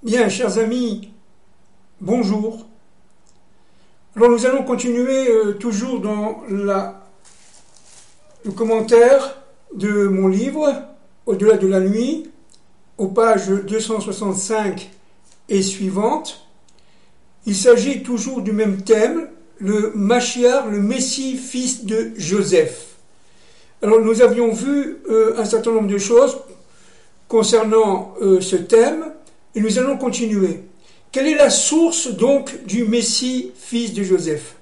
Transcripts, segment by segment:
Bien, chers amis, bonjour. Alors nous allons continuer toujours dans le commentaire de mon livre, Au-delà de la nuit, aux pages 265 et suivantes. Il s'agit toujours du même thème, le Machiar, le Messie, fils de Joseph. Alors nous avions vu un certain nombre de choses concernant ce thème, et nous allons continuer. Quelle est la source donc du Messie, fils de Joseph?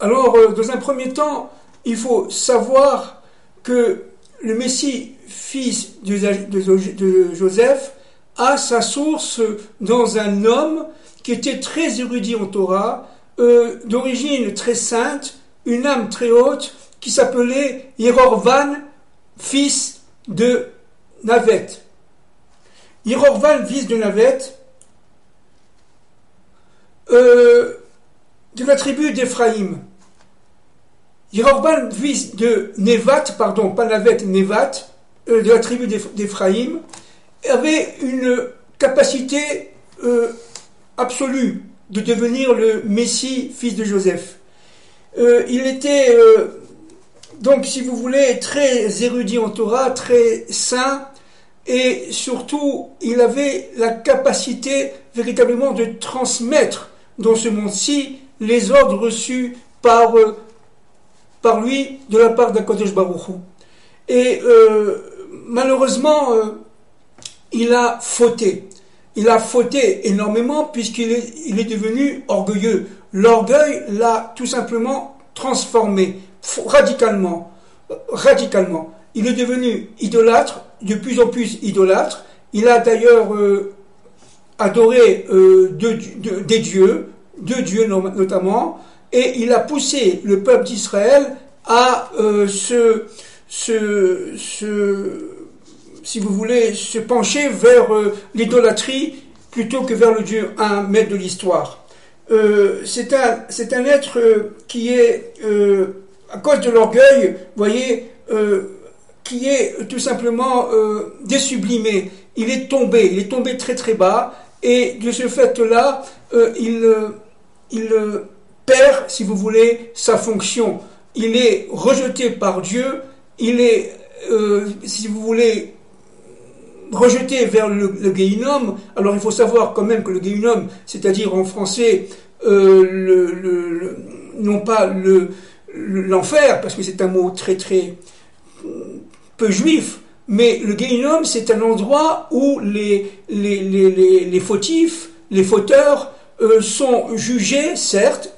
Alors, dans un premier temps, il faut savoir que le Messie, fils de Joseph, a sa source dans un homme qui était très érudit en Torah, d'origine très sainte, une âme très haute, qui s'appelait Yerorvan, fils de Navet. Yerorvan, fils de Navet, de la tribu d'Éphraïm. Yerorvan, fils de Nevat, pardon, pas Navet, Nevat, de la tribu d'Éphraïm, avait une capacité absolue de devenir le Messie, fils de Joseph. Il était, donc, si vous voulez, très érudit en Torah, très saint, et surtout, il avait la capacité véritablement de transmettre dans ce monde-ci les ordres reçus par lui de la part d'Akadosh Baruch Hu. Et malheureusement, il a fauté. Il a fauté énormément puisqu'il est devenu orgueilleux. L'orgueil l'a tout simplement transformé radicalement. Il est devenu idolâtre, de plus en plus idolâtre. Il a d'ailleurs adoré des dieux, deux dieux notamment, et il a poussé le peuple d'Israël à si vous voulez, se pencher vers l'idolâtrie plutôt que vers le Dieu, un maître de l'histoire. C'est un être qui est, à cause de l'orgueil, vous voyez, qui est tout simplement désublimé. Il est tombé très très bas, et de ce fait-là, il perd, si vous voulez, sa fonction. Il est rejeté par Dieu, il est, si vous voulez, rejeté vers le Guéhinom. Alors il faut savoir quand même que le Guéhinom, c'est-à-dire en français, non pas l'enfer, parce que c'est un mot très très peu juif, mais le Guéhinom, c'est un endroit où les fautifs, les fauteurs sont jugés, certes,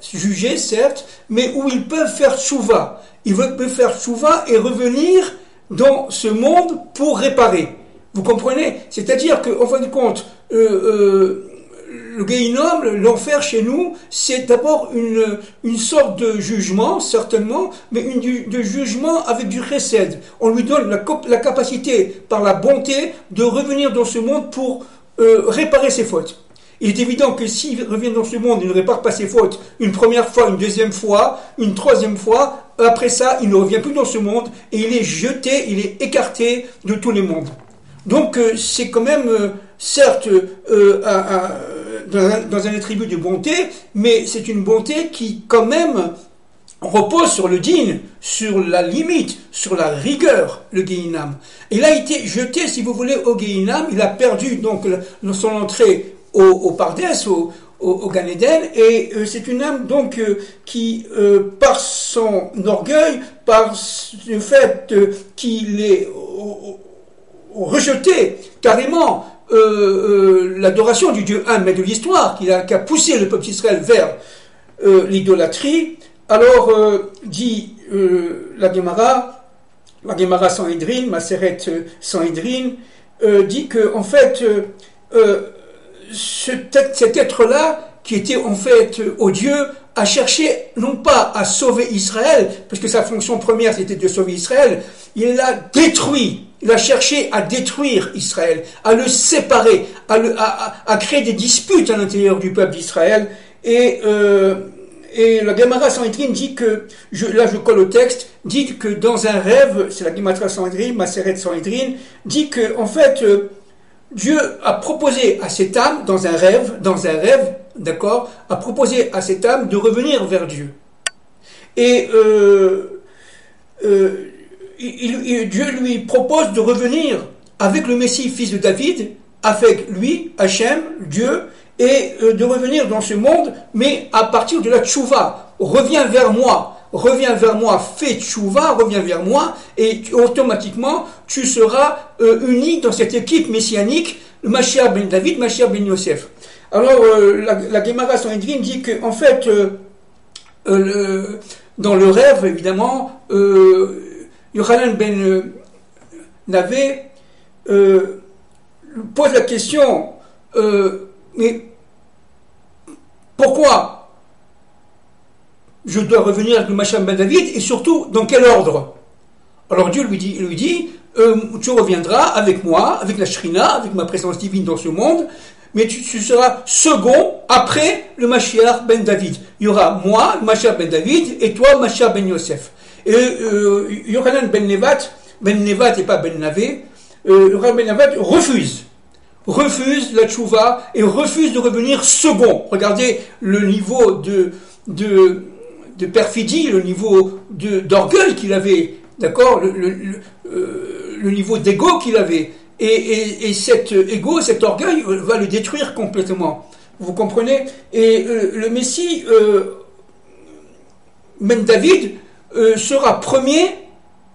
mais où ils peuvent faire tchouva. Ils peuvent faire tchouva et revenir dans ce monde pour réparer. Vous comprenez? C'est-à-dire qu'en fin de compte, le Guéhinom, l'enfer chez nous, c'est d'abord une sorte de jugement, certainement, mais de jugement avec du chesed. On lui donne la capacité, par la bonté, de revenir dans ce monde pour réparer ses fautes. Il est évident que s'il revient dans ce monde, il ne répare pas ses fautes une première fois, une deuxième fois, une troisième fois, après ça, il ne revient plus dans ce monde, et il est jeté, il est écarté de tous les mondes. Donc c'est quand même, certes, dans un attribut de bonté, mais c'est une bonté qui quand même repose sur le din, sur la limite, sur la rigueur, le Guéhinam. Il a été jeté, si vous voulez, au Guéhinam, il a perdu donc son entrée au Pardès, au Gan Eden, et c'est une âme donc qui, par son orgueil, par le fait qu'il est rejeté carrément l'adoration du Dieu un, mais de l'histoire, qui a poussé le peuple d'Israël vers l'idolâtrie. Alors, dit la Gemara Sanhedrin, Maseret Sanhedrin, dit que en fait, cet être-là, qui était en fait odieux, a cherché non pas à sauver Israël, parce que sa fonction première c'était de sauver Israël, il l'a détruit. Il a cherché à détruire Israël, à le séparer, à créer des disputes à l'intérieur du peuple d'Israël. Et la Gemara Sanhedrin dit que, là je colle au texte, dit que dans un rêve, c'est la Gemara Sanhedrin, Maseret Sanhedrin, dit que en fait Dieu a proposé à cette âme, dans un rêve, d'accord, a proposé à cette âme de revenir vers Dieu. Et Dieu lui propose de revenir avec le Messie, fils de David, avec lui, Hachem, Dieu, et de revenir dans ce monde, mais à partir de la tchouva. Reviens vers moi, fais tchouva, reviens vers moi, et automatiquement, tu seras uni dans cette équipe messianique, Mashiach ben David, Mashiach ben Yosef. Alors, la Gemara Sanhedrin dit que, en fait, dans le rêve, évidemment, Yochanan ben Navé pose la question, mais pourquoi je dois revenir avec le Mashiach ben David, et surtout, dans quel ordre? Alors Dieu lui dit tu reviendras avec moi, avec la Shrina, avec ma présence divine dans ce monde, mais tu seras second après le Mashiach ben David. Il y aura moi, le Mashiach ben David, et toi, Mashiach ben Yosef. Et Yochanan ben Nevat et pas ben Navé, Yochanan ben Nevat refuse la tchouva et refuse de revenir second. Regardez le niveau de perfidie, le niveau d'orgueil qu'il avait, d'accord, le niveau d'ego qu'il avait. Et cet ego, cet orgueil va le détruire complètement. Vous comprenez? Et le Messie, Ben David, sera premier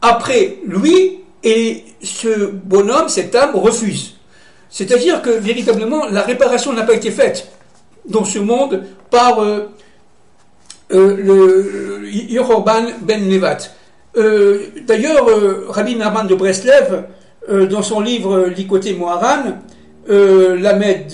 après lui, et ce bonhomme, cette âme, refuse. C'est-à-dire que véritablement, la réparation n'a pas été faite dans ce monde par le Yehoram ben Nevat. D'ailleurs, Rabbi Nachman de Breslev, dans son livre L'Ikoté Moharan, Lamed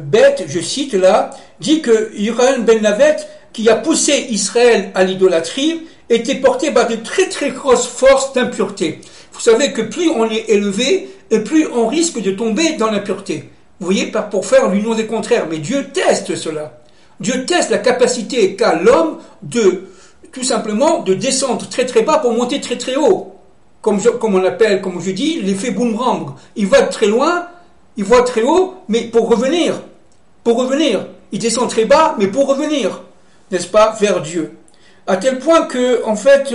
Bet, je cite là, dit que Yochanan ben Navet, qui a poussé Israël à l'idolâtrie, était porté par de très très grosses forces d'impureté. Vous savez que plus on est élevé, et plus on risque de tomber dans l'impureté. Vous voyez, pour faire l'union des contraires. Mais Dieu teste cela. Dieu teste la capacité qu'a l'homme tout simplement, de descendre très très bas pour monter très très haut. Comme on appelle, comme je dis, l'effet boomerang. Il va très loin, il va très haut, mais pour revenir. Il descend très bas, mais pour revenir, n'est-ce pas, vers Dieu. À tel point que, en fait,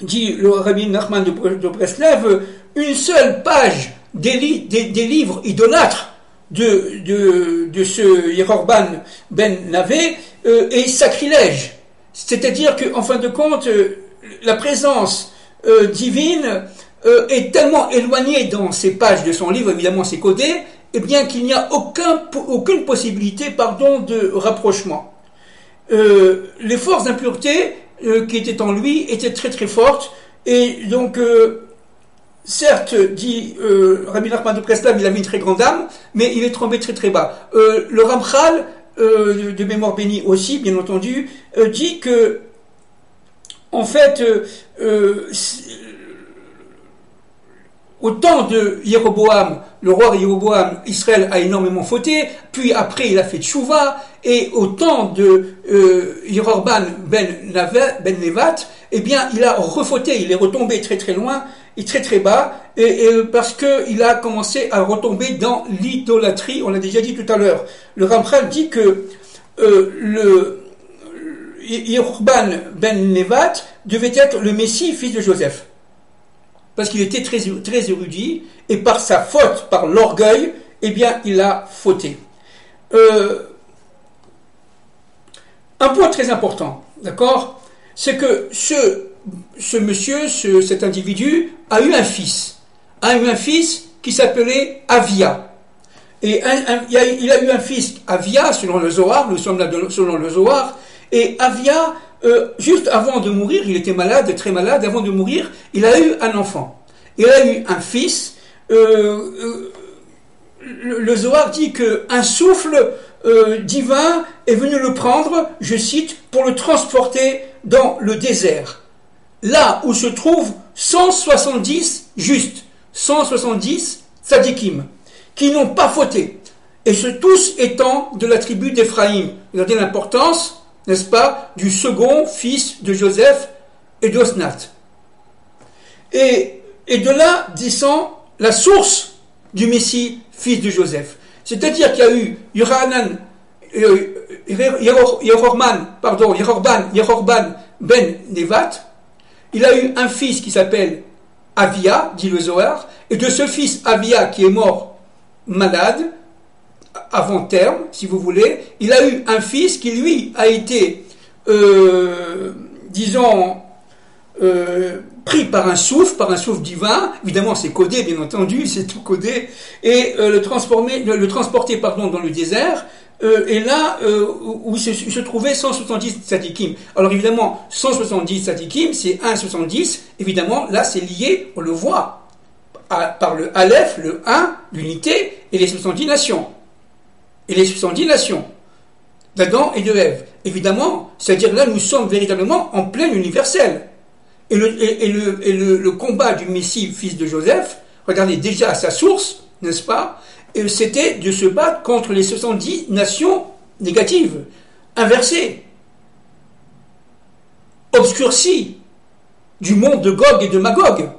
dit le Rabbi Nachman de Breslev, une seule page des livres idolâtres de ce Yehoram ben Navé est sacrilège. C'est-à-dire qu'en fin de compte, la présence divine est tellement éloignée dans ces pages de son livre, évidemment c'est codé, et bien qu'il n'y a aucune possibilité, de rapprochement. Les forces d'impureté qui étaient en lui étaient très très fortes, et donc certes, dit Rabbi Nachman de Breslev, il avait une très grande âme, mais il est tombé très très bas. Le Ramchal, de mémoire bénie aussi, bien entendu, dit que, en fait, au temps de Jéroboam, le roi Jéroboam, Israël a énormément fauté, puis après il a fait tchouva, et au temps de Yehoram ben Nevat, eh bien il a refauté, il est retombé très très loin, et très très bas, et parce qu'il a commencé à retomber dans l'idolâtrie, on l'a déjà dit tout à l'heure. Le Ramchal dit que le Yehoram ben Nevat devait être le Messie, fils de Joseph. Parce qu'il était très, très érudit, et par sa faute, par l'orgueil, eh bien, il a fauté. Un point très important, d'accord, c'est que ce monsieur, cet individu, a eu un fils qui s'appelait Avia. Et il a eu un fils, Avia, selon le Zohar, nous sommes là selon le Zohar, et Avia, juste avant de mourir, il était malade, très malade, avant de mourir, il a eu un enfant. Il a eu un fils. Le Zohar dit qu'un souffle divin est venu le prendre, je cite, pour le transporter dans le désert. Là où se trouvent 170 justes, 170 tzadikim, qui n'ont pas fauté, et tous étant de la tribu d'Éphraïm. Regardez l'importance, n'est-ce pas, du second fils de Joseph et d'Osnat. Et de là descend la source du Messie, fils de Joseph. C'est-à-dire qu'il y a eu Yehoram ben Nevat. Il a eu un fils qui s'appelle Avia, dit le Zohar, et de ce fils Avia qui est mort malade, avant terme, si vous voulez, il a eu un fils qui, lui, a été, pris par un souffle divin. Évidemment, c'est codé, bien entendu, c'est tout codé, et le transporter dans le désert, et là, où se trouvaient 170 tzadikim. Alors évidemment, 170 tzadikim, c'est 1,70, évidemment, là c'est lié, on le voit, par le Aleph, le 1, l'unité, et les 70 nations. D'Adam et de Ève. Évidemment, c'est-à-dire là, nous sommes véritablement en plein universel. Et le combat du Messie, fils de Joseph, regardez déjà à sa source, n'est-ce pas? Et c'était de se battre contre les 70 nations négatives, inversées, obscurcies, du monde de Gog et de Magog.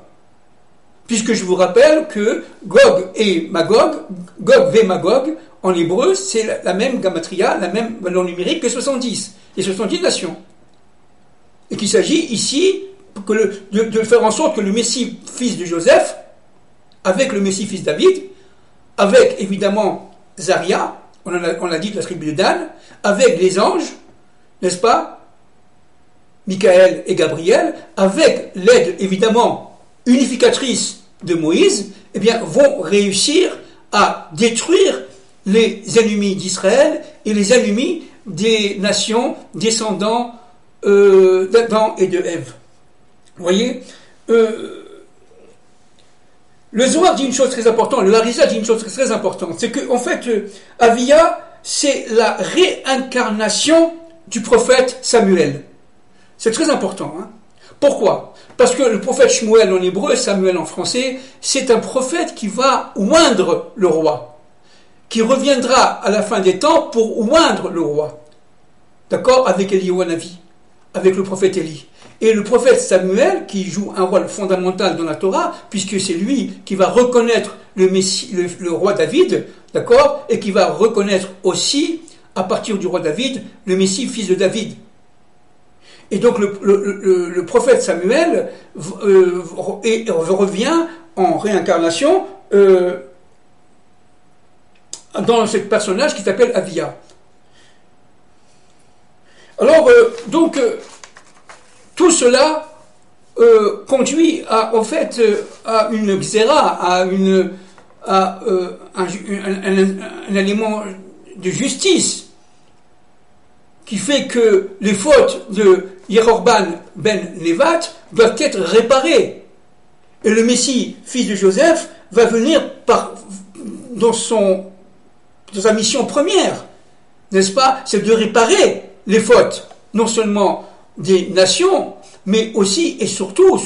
Puisque je vous rappelle que Gog et Magog, Gog v Magog, en hébreu, c'est la même gamatria, la même valeur numérique que 70, les 70 nations. Et qu'il s'agit ici de faire en sorte que le Messie, fils de Joseph, avec le Messie, fils de David, avec évidemment Zaria, on l'a dit de la tribu de Dan, avec les anges, n'est-ce pas, Michael et Gabriel, avec l'aide évidemment unificatrice de Moïse, eh bien, vont réussir à détruire les ennemis d'Israël et les ennemis des nations descendants d'Adam et de Ève. Vous voyez, le Zohar dit une chose très importante, le Harizal dit une chose très importante, c'est que en fait, Avia, c'est la réincarnation du prophète Samuel. C'est très important. Hein. Pourquoi? Parce que le prophète Shmuel en hébreu, Samuel en français, c'est un prophète qui va oindre le roi, qui reviendra à la fin des temps pour oindre le roi. D'accord? Avec Eliyahu Hanavi, avec le prophète Élie. Et le prophète Samuel, qui joue un rôle fondamental dans la Torah, puisque c'est lui qui va reconnaître le roi David, d'accord, et qui va reconnaître aussi, à partir du roi David, le Messie, fils de David. Et donc le prophète Samuel revient en réincarnation dans ce personnage qui s'appelle Avia. Alors, tout cela conduit à une xéra, à un élément de justice qui fait que les fautes de Yehoram ben Nevat doivent être réparées. Et le Messie, fils de Joseph, va venir dans sa mission première, n'est-ce pas? C'est de réparer les fautes, non seulement des nations, mais aussi et surtout,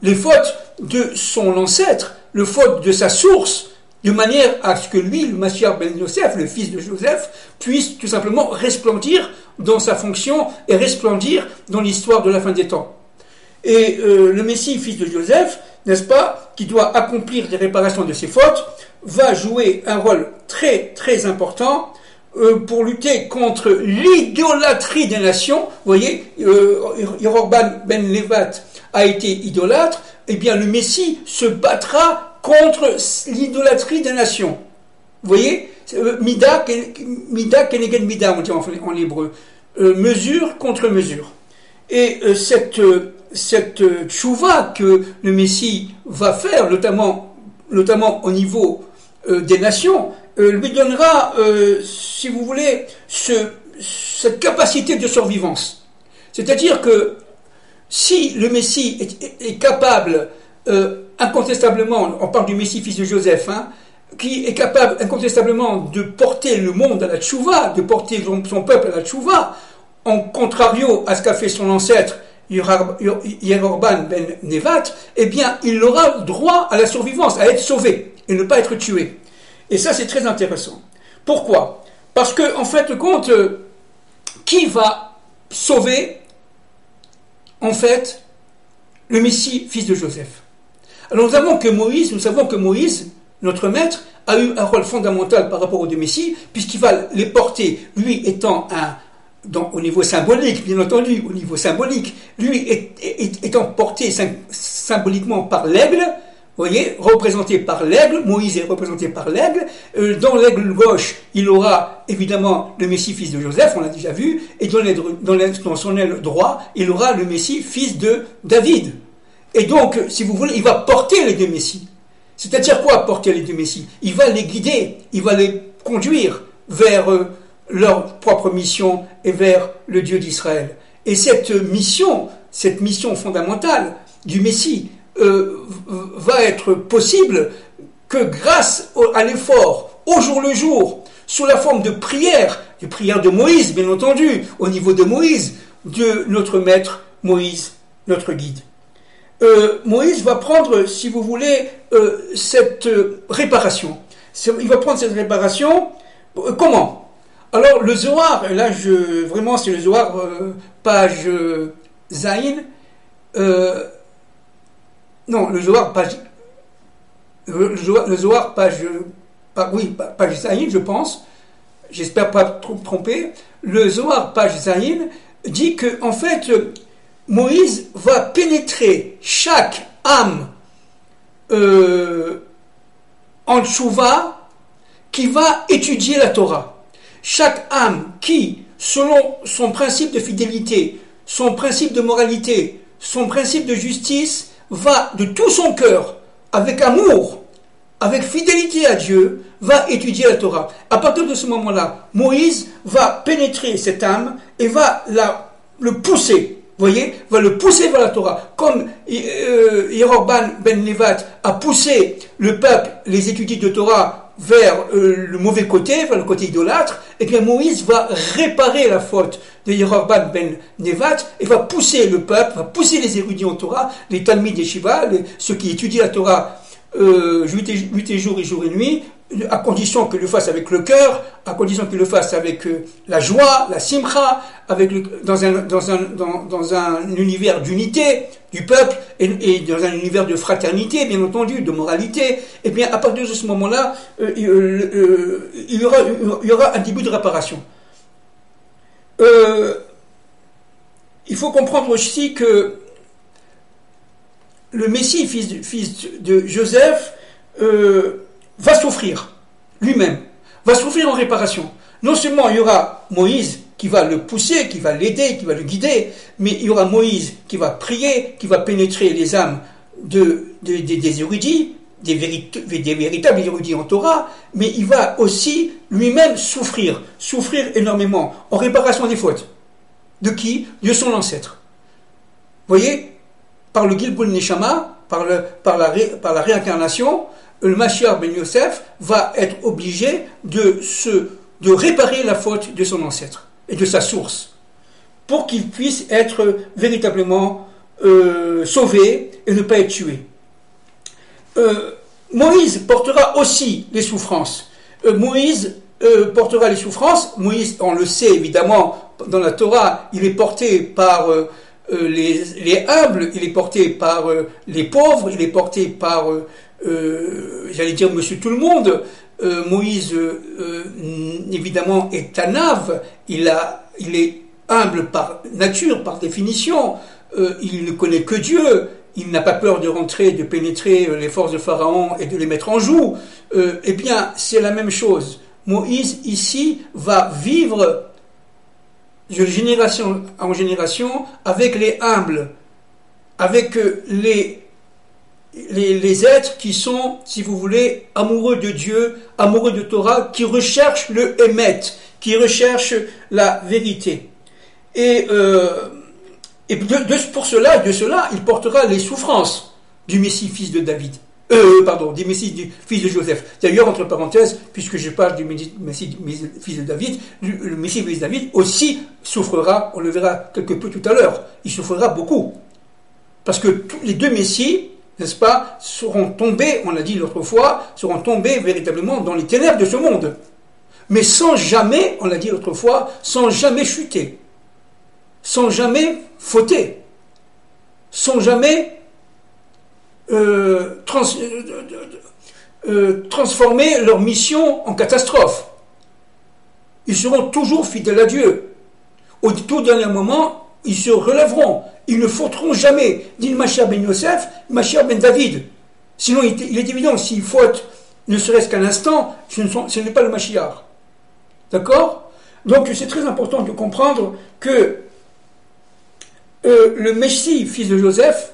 les fautes de son ancêtre, les fautes de sa source, de manière à ce que lui, le Mashiach ben Yosef, le fils de Joseph, puisse tout simplement resplendir dans sa fonction et resplendir dans l'histoire de la fin des temps. Et le Messie, fils de Joseph, n'est-ce pas, qui doit accomplir des réparations de ses fautes, va jouer un rôle très très important pour lutter contre l'idolâtrie des nations. Vous voyez, Yehoram ben Nevat a été idolâtre, et bien le Messie se battra contre l'idolâtrie des nations. Vous voyez, Mida keneged Mida, on dit en hébreu, mesure contre mesure. Et cette tchouva que le Messie va faire, notamment au niveau des nations, lui donnera, si vous voulez, cette capacité de survivance. C'est-à-dire que si le Messie est capable, incontestablement, on parle du Messie fils de Joseph, qui est capable incontestablement de porter le monde à la tchouva, de porter son peuple à la tchouva, en contrario à ce qu'a fait son ancêtre Yehoram ben Nevat, eh bien, il aura droit à la survivance, à être sauvé et ne pas être tué. Et ça, c'est très intéressant. Pourquoi? Parce que, en fait, compte, qui va sauver, en fait, le Messie, fils de Joseph? Alors, nous savons que Moïse, notre maître, a eu un rôle fondamental par rapport aux deux messies, puisqu'il va les porter, lui étant au niveau symbolique, bien entendu, au niveau symbolique, lui étant porté symboliquement par l'aigle, vous voyez, représenté par l'aigle, Moïse est représenté par l'aigle. Dans l'aigle gauche, il aura évidemment le Messie fils de Joseph, on l'a déjà vu, et dans son aile droit, il aura le Messie fils de David. Et donc, si vous voulez, il va porter les deux Messies. C'est-à-dire quoi, porter les deux Messies? Il va les guider, il va les conduire vers leur propre mission et vers le Dieu d'Israël. Et cette mission fondamentale du Messie, va être possible que grâce à l'effort, au jour le jour, sous la forme de prière de Moïse, bien entendu, au niveau de Moïse, de notre maître Moïse, notre guide. Moïse va prendre, si vous voulez, cette réparation. Il va prendre cette réparation, comment? Alors, le Zohar, et là, vraiment, c'est le Zohar, page Zayin, non, le Zohar, page Zayin, je pense, j'espère pas trop me tromper, le Zohar, page Zayin, dit que, en fait, Moïse va pénétrer chaque âme en tchouva qui va étudier la Torah. Chaque âme qui, selon son principe de fidélité, son principe de moralité, son principe de justice, va de tout son cœur, avec amour, avec fidélité à Dieu, va étudier la Torah. À partir de ce moment-là, Moïse va pénétrer cette âme et va le pousser, voyez, va le pousser vers la Torah. Comme Yeroboam ben Nevat a poussé le peuple, les étudiants de Torah, vers le mauvais côté, vers le côté idolâtre, et bien Moïse va réparer la faute de Yeroboam ben Nevat et va pousser le peuple, va pousser les érudits en Torah, les Talmid et Shiva, ceux qui étudient la Torah 8 jours et jour et nuit, à condition qu'ils le fassent avec le cœur, à condition qu'ils le fassent avec la joie, la simcha, dans un univers d'unité du peuple et dans un univers de fraternité, bien entendu, de moralité. Et bien, à partir de ce moment-là, il y aura un début de réparation. Il faut comprendre aussi que le Messie, fils de Joseph, va souffrir lui-même, va souffrir en réparation. Non seulement il y aura Moïse qui va le pousser, qui va l'aider, qui va le guider, mais il y aura Moïse qui va prier, qui va pénétrer les âmes des érudits, des véritables érudits en Torah, mais il va aussi lui-même souffrir énormément en réparation des fautes. De qui? De son ancêtre. Vous voyez, par le Gilgul Neshama, par la réincarnation, le Mashiach ben Yosef va être obligé de réparer la faute de son ancêtre et de sa source, pour qu'il puisse être véritablement sauvé et ne pas être tué. Moïse portera aussi les souffrances. Moïse, on le sait évidemment, dans la Torah, il est porté par les humbles, il est porté par les pauvres, il est porté par, j'allais dire monsieur tout le monde. Moïse, évidemment, est Tanav, il est humble par nature, par définition, il ne connaît que Dieu, il n'a pas peur de pénétrer les forces de Pharaon et de les mettre en joue. Eh bien, c'est la même chose. Moïse, ici, va vivre de génération en génération avec les humbles, avec les êtres qui sont, si vous voulez, amoureux de Dieu, amoureux de Torah, qui recherchent le Emet, qui recherchent la vérité. Et de cela, il portera les souffrances du Messie fils de David. Du Messie du fils de Joseph. D'ailleurs, entre parenthèses, puisque je parle du Messie fils de David, le Messie fils de David aussi souffrira, on le verra quelque peu tout à l'heure, il souffrira beaucoup. Parce que tous les deux Messies, n'est-ce pas, seront tombés, on l'a dit l'autre fois, seront tombés véritablement dans les ténèbres de ce monde. Mais sans jamais, on l'a dit l'autre fois, sans jamais chuter, sans jamais fauter, sans jamais transformer leur mission en catastrophe. Ils seront toujours fidèles à Dieu. Au tout dernier moment, ils se relèveront. Ils ne fauteront jamais, ni le Mashiach ben Yosef, le Mashiach ben David. Sinon, il est évident que s'ils fautent, ne serait-ce qu'un instant, ce n'est pas le Mashiach. D'accord? Donc, c'est très important de comprendre que le Messie, fils de Joseph,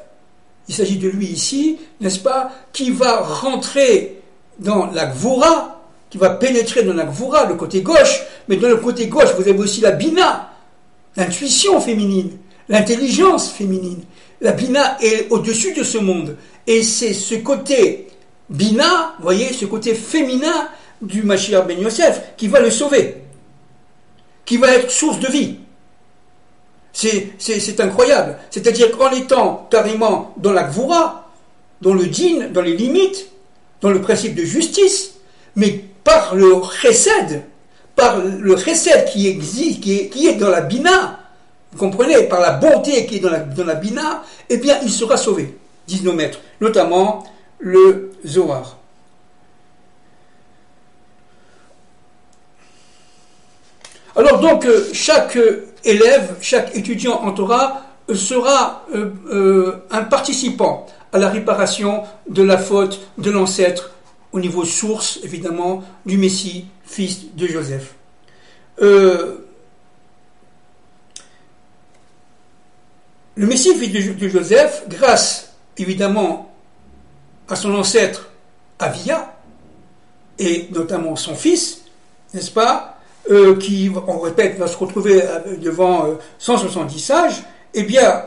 il s'agit de lui ici, n'est-ce pas, qui va rentrer dans la Gvoura, qui va pénétrer dans la Gvoura, le côté gauche, mais dans le côté gauche, vous avez aussi la Bina, l'intuition féminine, l'intelligence féminine. La Bina est au-dessus de ce monde. Et c'est ce côté Bina, vous voyez, ce côté féminin du Mashiach ben Yosef qui va le sauver, qui va être source de vie. C'est incroyable. C'est-à-dire qu'en étant carrément dans la Gvoura, dans le djinn, dans les limites, dans le principe de justice, mais par le chesed qui existe, qui est dans la Bina, vous comprenez, par la bonté qui est dans la Bina, eh bien, il sera sauvé, disent nos maîtres, notamment le Zohar. Alors donc, chaque élève, chaque étudiant en Torah sera un participant à la réparation de la faute de l'ancêtre au niveau source, évidemment, du Messie, fils de Joseph. Le Messie, fils de Joseph, grâce, évidemment, à son ancêtre Avia, et notamment son fils, n'est-ce pas, qui, on répète, va se retrouver devant 170 sages, eh bien,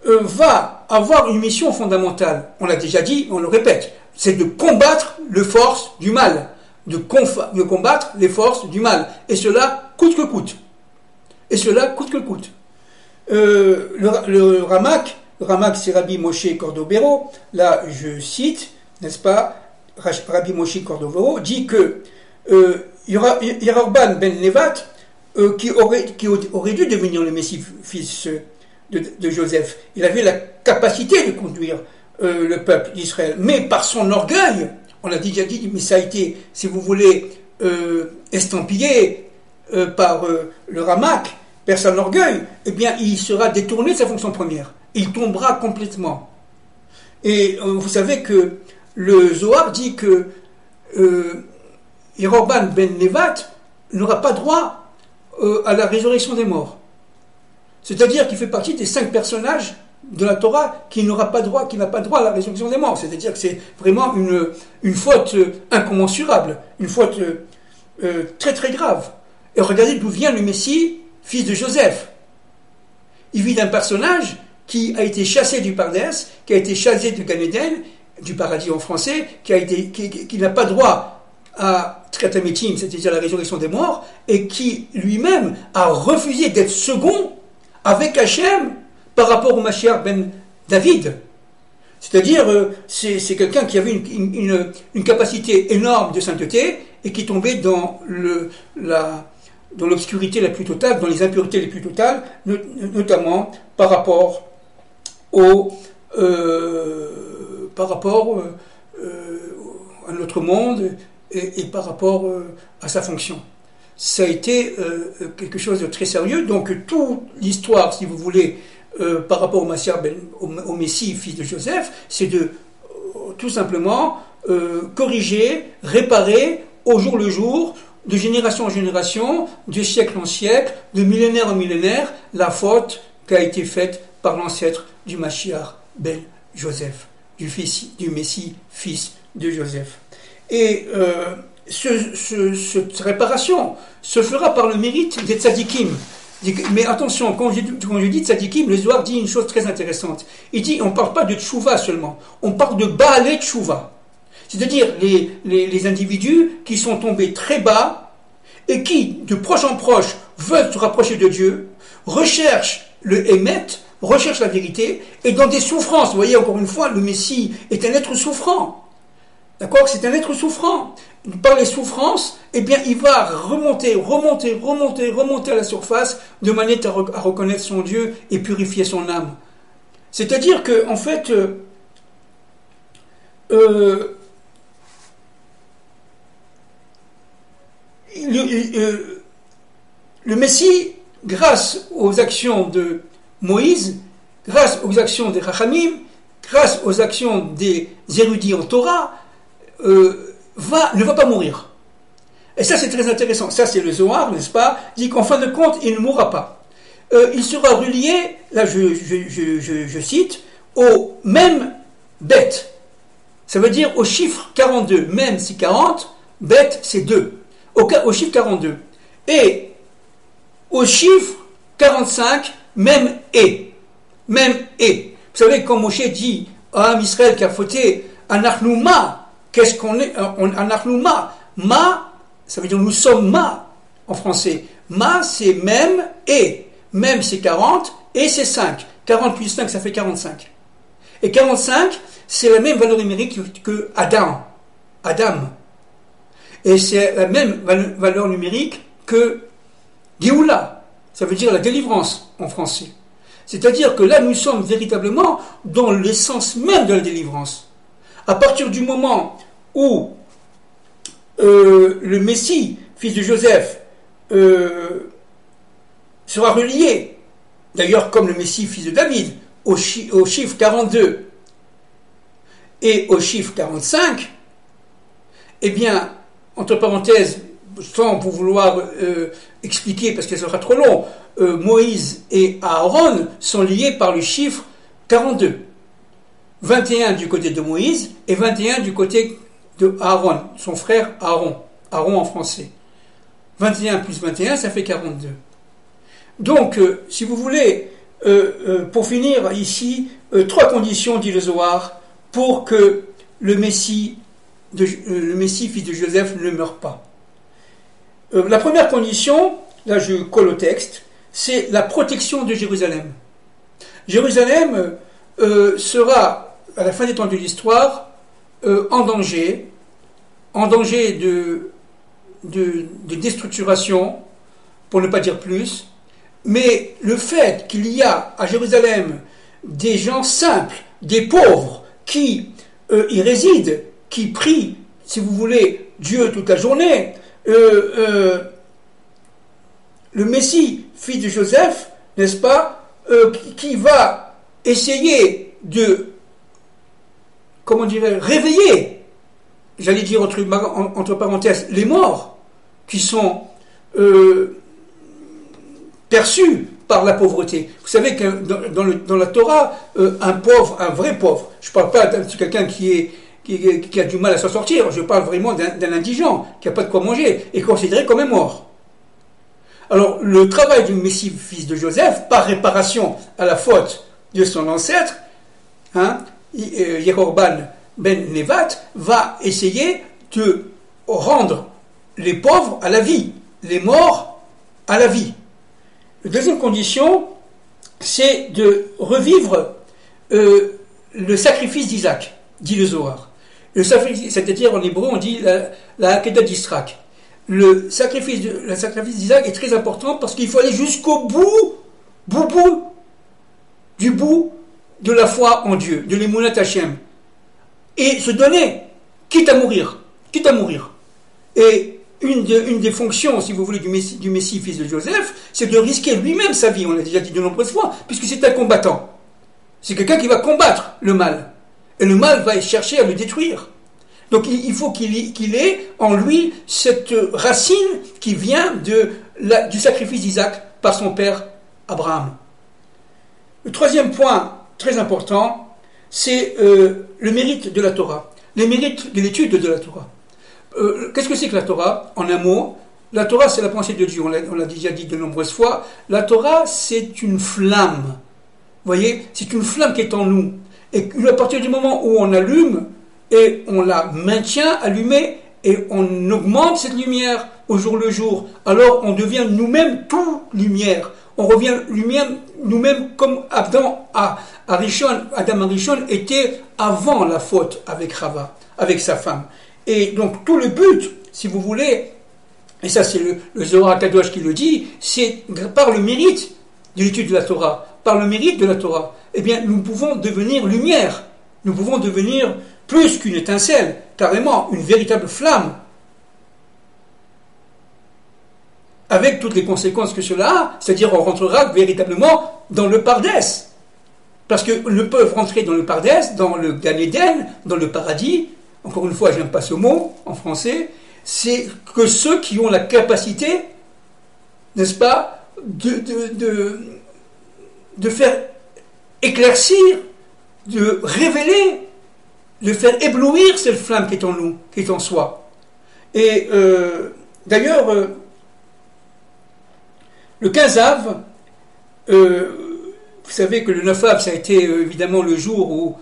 va avoir une mission fondamentale. On l'a déjà dit, on le répète, c'est de combattre les forces du mal, de combattre les forces du mal, et cela coûte que coûte. Et cela coûte que coûte. Le Ramak c'est Rabbi Moshe Cordovero, là je cite, n'est-ce pas, Rabbi Moshe Cordovero dit que Yerobam ben Nevat, qui aurait dû devenir le Messie fils de Joseph, il avait la capacité de conduire le peuple d'Israël, mais par son orgueil, on l'a déjà dit, mais ça a été, si vous voulez, estampillé par le Ramak, par son orgueil, eh bien il sera détourné de sa fonction première, il tombera complètement. Et vous savez que le Zohar dit que Yerobam ben Nevat n'aura pas droit à la résurrection des morts. C'est-à-dire qu'il fait partie des 5 personnages de la Torah qui n'a pas droit à la résurrection des morts. C'est-à-dire que c'est vraiment une faute incommensurable, une faute très très grave. Et regardez d'où vient le Messie, fils de Joseph. Il vit d'un personnage qui a été chassé du Pardès, qui a été chassé du Gan Eden, du paradis en français, qui n'a pas droit à Triatamétim, c'est-à-dire la résurrection des morts, et qui lui-même a refusé d'être second avec Hachem par rapport au Mashiach ben David. C'est-à-dire, c'est quelqu'un qui avait une capacité énorme de sainteté et qui tombait dans l'obscurité la plus totale, dans les impuretés les plus totales, notamment par rapport à notre monde et par rapport à sa fonction. Ça a été quelque chose de très sérieux. Donc toute l'histoire, si vous voulez, par rapport au Messie, fils de Joseph, c'est de tout simplement corriger, réparer au jour le jour, de génération en génération, de siècle en siècle, de millénaire en millénaire, la faute qui a été faite par l'ancêtre du Mashiach ben Joseph, du Messie, fils de Joseph. Et cette réparation se fera par le mérite des tzadikim. Mais attention, quand je dis tzadikim, le Zohar dit une chose très intéressante. Il dit, on ne parle pas de tchouva seulement, on parle de baalé tchouva. C'est-à-dire les individus qui sont tombés très bas et qui, de proche en proche, veulent se rapprocher de Dieu, recherchent le émet, recherchent la vérité, et dans des souffrances. Vous voyez, encore une fois, le Messie est un être souffrant. D'accord ? C'est un être souffrant. Par les souffrances, eh bien, il va remonter à la surface de manière à reconnaître son Dieu et purifier son âme. C'est-à-dire que, en fait, le Messie, grâce aux actions de Moïse, grâce aux actions des Rachamim, grâce aux actions des érudits en Torah, ne va pas mourir. Et ça, c'est très intéressant. Ça, c'est le Zohar, n'est-ce pas? Il dit qu'en fin de compte, il ne mourra pas. Il sera relié, là je cite, au même bête. Ça veut dire au chiffre 42. Même c'est 40, bête c'est 2. Au chiffre 42. Et au chiffre 45, même et. Même et. Vous savez, quand Moshe dit à Israël qui a fauté, Anachnouma, qu'est-ce qu'on est? Anachnouma. Ma, ça veut dire nous sommes ma en français. Ma, c'est même et. Même, c'est 40 et c'est 5. 40 plus 5, ça fait 45. Et 45, c'est la même valeur numérique que Adam. Et c'est la même valeur numérique que Géoula. Ça veut dire la délivrance en français. C'est-à-dire que là, nous sommes véritablement dans l'essence même de la délivrance. À partir du moment où le Messie, fils de Joseph, sera relié, d'ailleurs comme le Messie, fils de David, au chiffre 42 et au chiffre 45, eh bien, entre parenthèses, sans pour vouloir expliquer, parce que ce sera trop long, Moïse et Aaron sont liés par le chiffre 42. 21 du côté de Moïse et 21 du côté de Aaron, son frère Aaron. Aaron en français. 21 plus 21, ça fait 42. Donc, si vous voulez, pour finir ici, 3 conditions, dit le Zohar, pour que le Messie, fils de Joseph, ne meure pas. La première condition, là je colle au texte, c'est la protection de Jérusalem. Jérusalem sera, à la fin des temps de l'histoire, en danger de déstructuration, pour ne pas dire plus. Mais le fait qu'il y a à Jérusalem des gens simples, des pauvres, qui y résident, qui prient, si vous voulez, Dieu toute la journée, le Messie, fils de Joseph, n'est-ce pas, qui va essayer de, réveiller, j'allais dire entre parenthèses, les morts, qui sont perçus par la pauvreté. Vous savez que dans la Torah, un pauvre, un vrai pauvre, je ne parle pas de quelqu'un qui a du mal à s'en sortir, je parle vraiment d'un indigent, qui n'a pas de quoi manger, est considéré comme un mort. Alors, le travail du Messie, fils de Joseph, par réparation à la faute de son ancêtre, Yehoram ben Nevat, va essayer de rendre les pauvres à la vie, les morts à la vie. La deuxième condition, c'est de revivre le sacrifice d'Isaac, dit le Zohar. C'est-à-dire en hébreu, on dit la Hakedah d'Israël. Le sacrifice d'Isaac est très important parce qu'il faut aller jusqu'au bout de la foi en Dieu, de l'Emunat Hashem. Et se donner, quitte à mourir. Et une des fonctions, si vous voulez, du Messie, fils de Joseph, c'est de risquer lui-même sa vie, on l'a déjà dit de nombreuses fois, puisque c'est un combattant. C'est quelqu'un qui va combattre le mal. Et le mal va chercher à le détruire. Donc il faut qu'il ait en lui cette racine qui vient du sacrifice d'Isaac par son père Abraham. Le troisième point très important, c'est le mérite de la Torah, les mérites de l'étude de la Torah. Qu'est-ce que c'est que la Torah? En un mot, la Torah c'est la pensée de Dieu, on l'a déjà dit de nombreuses fois. La Torah c'est une flamme, vous voyez, c'est une flamme qui est en nous. Et à partir du moment où on allume, et on la maintient allumée, et on augmente cette lumière au jour le jour, alors on devient nous-mêmes tout lumière. On revient nous-mêmes comme Adam Arishon était avant la faute avec Chava, avec sa femme. Et donc tout le but, si vous voulez, et ça c'est le Zohar Kadosh qui le dit, c'est par le mérite de l'étude de la Torah, par le mérite de la Torah, eh bien nous pouvons devenir lumière, nous pouvons devenir plus qu'une étincelle, carrément une véritable flamme. avec toutes les conséquences que cela a, c'est-à-dire on rentrera véritablement dans le Pardès. Parce que ne peuvent rentrer dans le Pardès, dans le Gan Eden, dans le paradis, encore une fois, j'aime pas ce mot en français, c'est que ceux qui ont la capacité, n'est-ce pas, de faire éclaircir, de révéler, de faire éblouir cette flamme qui est en nous, qui est en soi. Et d'ailleurs, le 15 Av, vous savez que le 9 Av, ça a été évidemment le jour où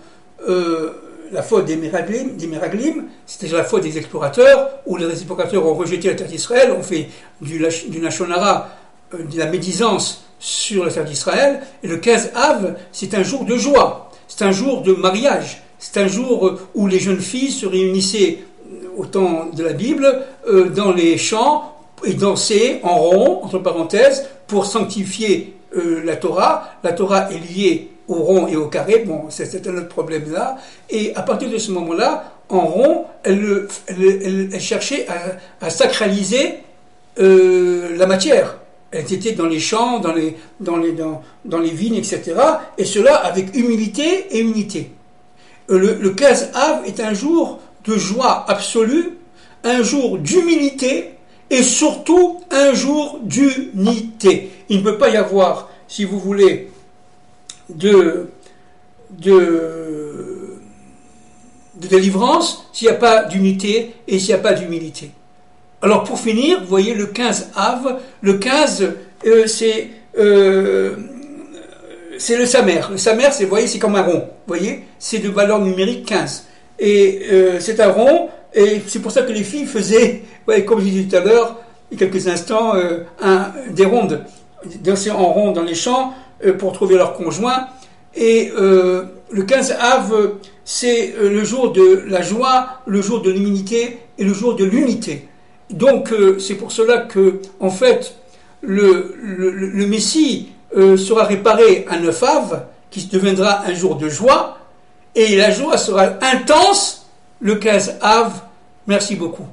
la faute des Meraglim, c'était la faute des explorateurs, où les explorateurs ont rejeté la terre d'Israël, ont fait du Lachon Hara, de la médisance sur la terre d'Israël, et le 15 Av, c'est un jour de joie, c'est un jour de mariage, c'est un jour où les jeunes filles se réunissaient au temps de la Bible, dans les champs, et dansaient en rond, entre parenthèses, pour sanctifier la Torah. La Torah est liée au rond et au carré, bon, c'est un autre problème là, et à partir de ce moment-là, en rond, elle cherchait à sacraliser la matière. Elle était dans les champs, dans les vignes, etc., et cela avec humilité et unité. Le 15 Av est un jour de joie absolue, un jour d'humilité, et surtout un jour d'unité. Il ne peut pas y avoir, si vous voulez, de délivrance s'il n'y a pas d'unité et s'il n'y a pas d'humilité. Alors pour finir, vous voyez le 15 Av, le 15 c'est le Samer. Le Samer, vous voyez, c'est comme un rond, vous voyez, c'est de valeur numérique 15. Et c'est un rond, et c'est pour ça que les filles faisaient, ouais, comme je disais tout à l'heure, il y a quelques instants, des rondes, danser en rond dans les champs pour trouver leur conjoint. Et le 15 Av, c'est le jour de la joie, le jour de l'humilité et le jour de l'unité. Donc c'est pour cela que, en fait, le Messie sera réparé un 9 Av, qui deviendra un jour de joie, et la joie sera intense le 15 Av. Merci beaucoup.